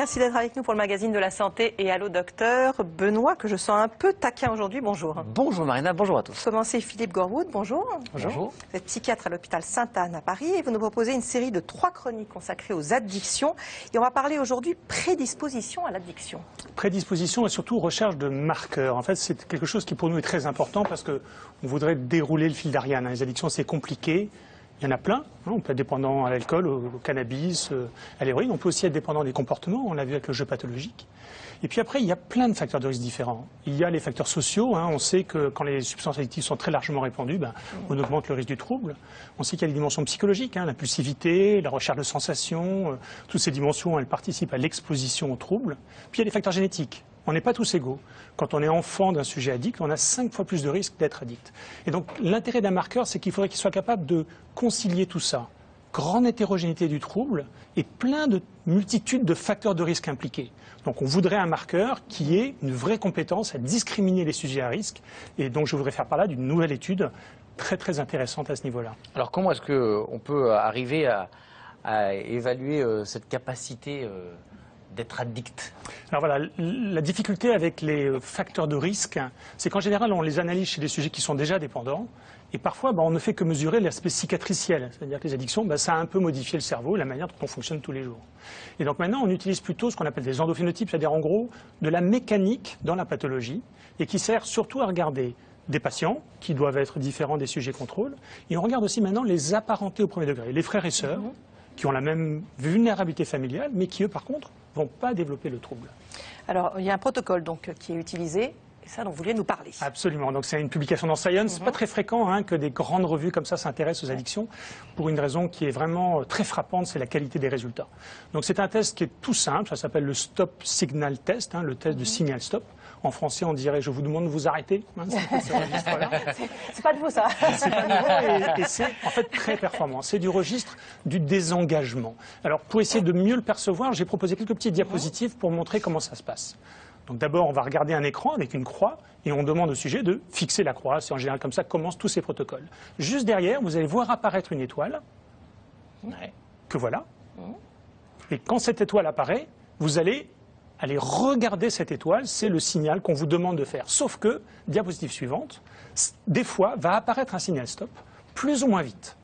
merci d'être avec nous pour le magazine de la santé et Allô Docteur. Benoît, que je sens un peu taquin aujourd'hui, bonjour. Bonjour Marina, bonjour à tous. Commencez Philippe Gorwood, bonjour. Bonjour. Vous êtes psychiatre à l'hôpital Sainte-Anne à Paris et vous nous proposez une série de 3 chroniques consacrées aux addictions. Et on va parler aujourd'hui prédisposition à l'addiction. Prédisposition et surtout recherche de marqueurs. En fait, c'est quelque chose qui pour nous est très important parce qu'on voudrait dérouler le fil d'Ariane. Les addictions, c'est compliqué. Il y en a plein. On peut être dépendant à l'alcool, au cannabis, à l'héroïne. On peut aussi être dépendant des comportements. On l'a vu avec le jeu pathologique. Et puis après, il y a plein de facteurs de risque différents. Il y a les facteurs sociaux. On sait que quand les substances addictives sont très largement répandues, on augmente le risque du trouble. On sait qu'il y a les dimensions psychologiques, l'impulsivité, la recherche de sensations. Toutes ces dimensions, elles participent à l'exposition au trouble. Puis il y a les facteurs génétiques. On n'est pas tous égaux. Quand on est enfant d'un sujet addict, on a 5 fois plus de risques d'être addict. Et donc l'intérêt d'un marqueur, c'est qu'il faudrait qu'il soit capable de concilier tout ça. Grande hétérogénéité du trouble et plein de multitudes de facteurs de risque impliqués. Donc on voudrait un marqueur qui ait une vraie compétence à discriminer les sujets à risque. Et donc je voudrais faire par là d'une nouvelle étude très intéressante à ce niveau-là. Alors comment est-ce qu'on peut arriver à évaluer cette capacité d'être addict? Alors voilà, la difficulté avec les facteurs de risque, c'est qu'en général, on les analyse chez des sujets qui sont déjà dépendants. Et parfois, on ne fait que mesurer l'aspect cicatriciel. C'est-à-dire que les addictions, ça a un peu modifié le cerveau, la manière dont on fonctionne tous les jours. Et donc maintenant, on utilise plutôt ce qu'on appelle des endophénotypes, c'est-à-dire en gros de la mécanique dans la pathologie, et qui sert surtout à regarder des patients qui doivent être différents des sujets contrôle. Et on regarde aussi maintenant les apparentés au premier degré, les frères et sœurs, qui ont la même vulnérabilité familiale, mais qui, eux, par contre, ne vont pas développer le trouble. Alors, il y a un protocole donc, qui est utilisé, et ça dont vous vouliez nous parler. Absolument. Donc, c'est une publication dans Science. C'est pas très fréquent que des grandes revues comme ça s'intéressent aux addictions, pour une raison qui est vraiment très frappante, c'est la qualité des résultats. Donc, c'est un test qui est tout simple, ça s'appelle le Stop Signal Test, le test de signal stop. En français, on dirait « je vous demande de vous arrêter ». C'est pas de vous, ça. C'est pas nouveau et c'est en fait très performant. C'est du registre du désengagement. Alors, pour essayer de mieux le percevoir, j'ai proposé quelques petites diapositives pour montrer comment ça se passe. Donc d'abord, on va regarder un écran avec une croix et on demande au sujet de fixer la croix. C'est en général comme ça que commencent tous ces protocoles. Juste derrière, vous allez voir apparaître une étoile, que voilà. Et quand cette étoile apparaît, vous allez regarder cette étoile, c'est le signal qu'on vous demande de faire. Sauf que, diapositive suivante, des fois va apparaître un signal stop, plus ou moins vite.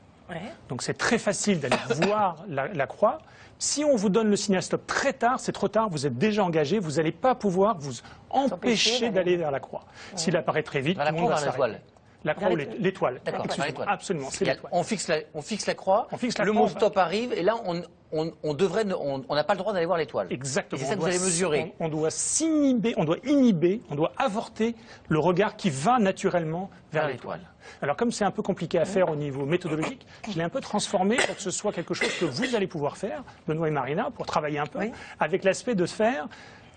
Donc c'est très facile d'aller voir la croix. Si on vous donne le signal stop très tard, c'est trop tard, vous êtes déjà engagé, vous n'allez pas pouvoir vous empêcher d'aller vers la croix. S'il apparaît très vite, tout le monde va s'arrêter. La croix ou l'étoile. D'accord, absolument, c'est l'étoile. On fixe la croix, le mot stop arrive et là on n'a pas le droit d'aller voir l'étoile. Exactement. C'est ça que vous allez mesurer. On doit s'inhiber, on doit avorter le regard qui va naturellement vers l'étoile. Alors comme c'est un peu compliqué à faire au niveau méthodologique, je l'ai un peu transformé pour que ce soit quelque chose que vous allez pouvoir faire, Benoît et Marina, pour travailler un peu, avec l'aspect de faire,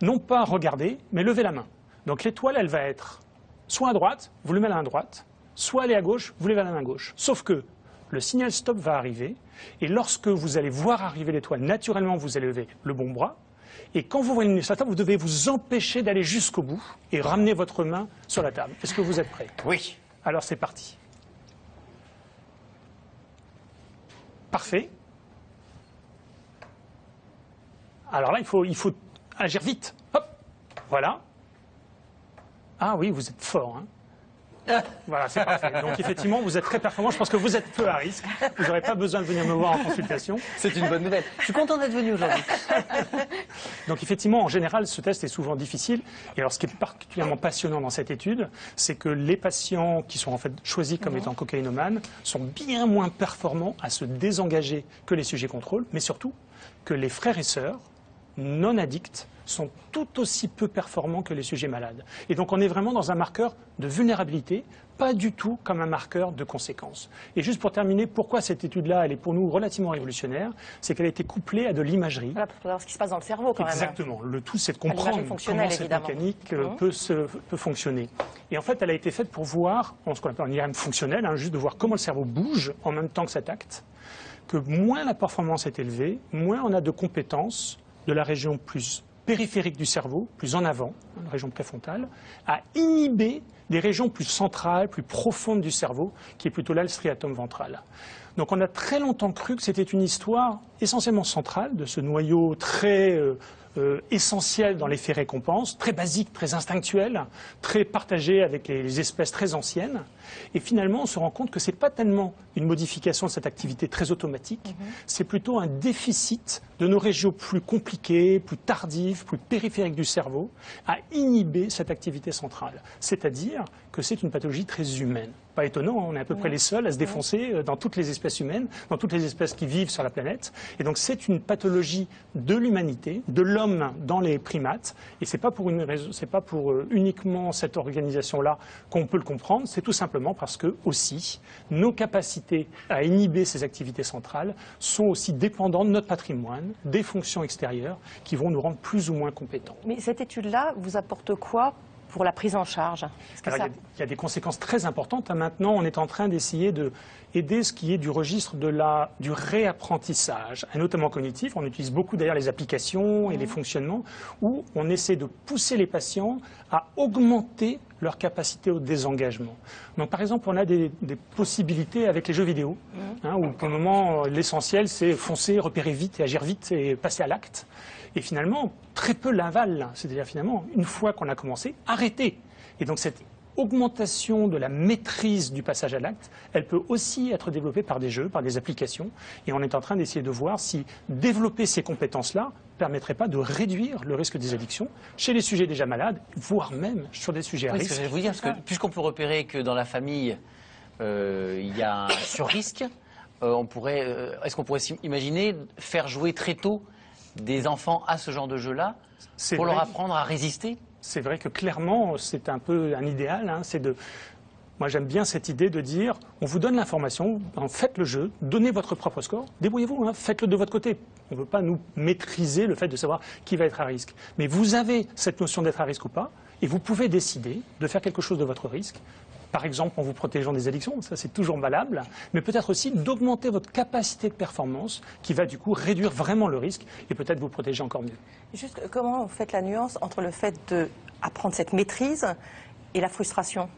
non pas regarder, mais lever la main. Donc l'étoile, elle va être soit à droite, vous levez la main à droite, soit aller à gauche, vous levez la main à gauche. Sauf que le signal stop va arriver, et lorsque vous allez voir arriver l'étoile, naturellement, vous allez lever le bon bras, et quand vous voyez sur la table, vous devez vous empêcher d'aller jusqu'au bout et ramener votre main sur la table. Est-ce que vous êtes prêts? Oui. Alors c'est parti. Parfait. Alors là, il faut agir vite. Hop, voilà. Ah oui, vous êtes fort, Voilà, c'est parfait. Donc effectivement, vous êtes très performant. Je pense que vous êtes peu à risque. Vous n'aurez pas besoin de venir me voir en consultation. C'est une bonne nouvelle. Je suis content d'être venu aujourd'hui. Donc effectivement, en général, ce test est souvent difficile. Et alors, ce qui est particulièrement passionnant dans cette étude, c'est que les patients qui sont en fait choisis comme étant cocaïnomanes sont bien moins performants à se désengager que les sujets contrôle, mais surtout que les frères et sœurs non addicts sont tout aussi peu performants que les sujets malades. Et donc on est vraiment dans un marqueur de vulnérabilité, pas du tout comme un marqueur de conséquence. Et juste pour terminer, pourquoi cette étude-là, elle est pour nous relativement révolutionnaire, c'est qu'elle a été couplée à de l'imagerie. Voilà, pour savoir ce qui se passe dans le cerveau quand même. Exactement. Le tout, c'est de comprendre comment cette mécanique peut fonctionner. Et en fait, elle a été faite pour voir, ce qu'on appelle un IRM fonctionnel, juste de voir comment le cerveau bouge en même temps que ça tacte, que moins la performance est élevée, moins on a de compétences de la région plus périphérique du cerveau, plus en avant, la région préfrontale, à inhiber des régions plus centrales, plus profondes du cerveau, qui est plutôt là le striatum ventral. Donc on a très longtemps cru que c'était une histoire essentiellement centrale, de ce noyau très essentiel dans l'effet récompense, très basique, très instinctuel, très partagé avec les espèces très anciennes. Et finalement, on se rend compte que ce n'est pas tellement une modification de cette activité très automatique, c'est plutôt un déficit de nos régions plus compliquées, plus tardives, plus périphériques du cerveau, à inhiber cette activité centrale. C'est-à-dire que c'est une pathologie très humaine. Pas étonnant, on est à peu près les seuls à se défoncer dans toutes les espèces humaines, dans toutes les espèces qui vivent sur la planète. Et donc c'est une pathologie de l'humanité, de l'homme dans les primates. Et c'est pas pour une raison, c'est pas pour uniquement cette organisation-là qu'on peut le comprendre. C'est tout simplement parce que aussi nos capacités à inhiber ces activités centrales sont aussi dépendantes de notre patrimoine, des fonctions extérieures qui vont nous rendre plus ou moins compétents. Mais cette étude-là vous apporte quoi pour la prise en charge? Alors, il y a des conséquences très importantes. Maintenant, on est en train d'essayer d'aider ce qui est du registre du réapprentissage, et notamment cognitif. On utilise beaucoup d'ailleurs les applications et les fonctionnements où on essaie de pousser les patients à augmenter leur capacité au désengagement. Donc, par exemple, on a des possibilités avec les jeux vidéo, où pour le moment, l'essentiel, c'est foncer, repérer vite et agir vite et passer à l'acte. Et finalement, très peu l'aval, c'est-à-dire finalement, une fois qu'on a commencé, arrêter. Et donc cette augmentation de la maîtrise du passage à l'acte, elle peut aussi être développée par des jeux, par des applications. Et on est en train d'essayer de voir si développer ces compétences-là ne permettrait pas de réduire le risque des addictions chez les sujets déjà malades, voire même sur des sujets à risque. C'est ce que je vais vous dire, parce que puisqu'on peut repérer que dans la famille, il y a un sur-risque, est-ce qu'on pourrait imaginer faire jouer très tôt des enfants à ce genre de jeu-là pour leur apprendre à résister? C'est vrai que clairement, c'est un peu un idéal. Moi, j'aime bien cette idée de dire, on vous donne l'information, faites le jeu, donnez votre propre score, débrouillez-vous, faites-le de votre côté. On ne veut pas nous maîtriser le fait de savoir qui va être à risque. Mais vous avez cette notion d'être à risque ou pas, et vous pouvez décider de faire quelque chose de votre risque. Par exemple, en vous protégeant des addictions, ça c'est toujours valable, mais peut-être aussi d'augmenter votre capacité de performance qui va du coup réduire vraiment le risque et peut-être vous protéger encore mieux. Juste, comment vous faites la nuance entre le fait d'apprendre cette maîtrise et la frustration?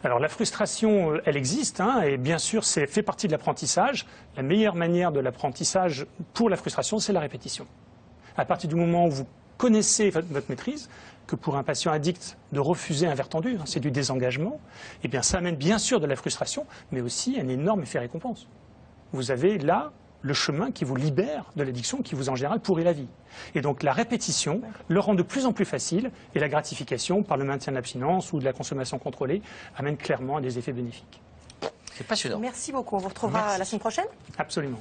Alors la frustration, elle existe, et bien sûr, c'est fait partie de l'apprentissage. La meilleure manière de l'apprentissage pour la frustration, c'est la répétition. À partir du moment où vous connaissez votre maîtrise, que pour un patient addict de refuser un verre tendu, c'est du désengagement, eh bien ça amène bien sûr de la frustration, mais aussi un énorme effet récompense. Vous avez là le chemin qui vous libère de l'addiction, qui vous en général pourrit la vie. Et donc la répétition le rend de plus en plus facile, et la gratification par le maintien de l'abstinence ou de la consommation contrôlée amène clairement à des effets bénéfiques. C'est passionnant. Merci beaucoup, on vous retrouvera la semaine prochaine. Absolument.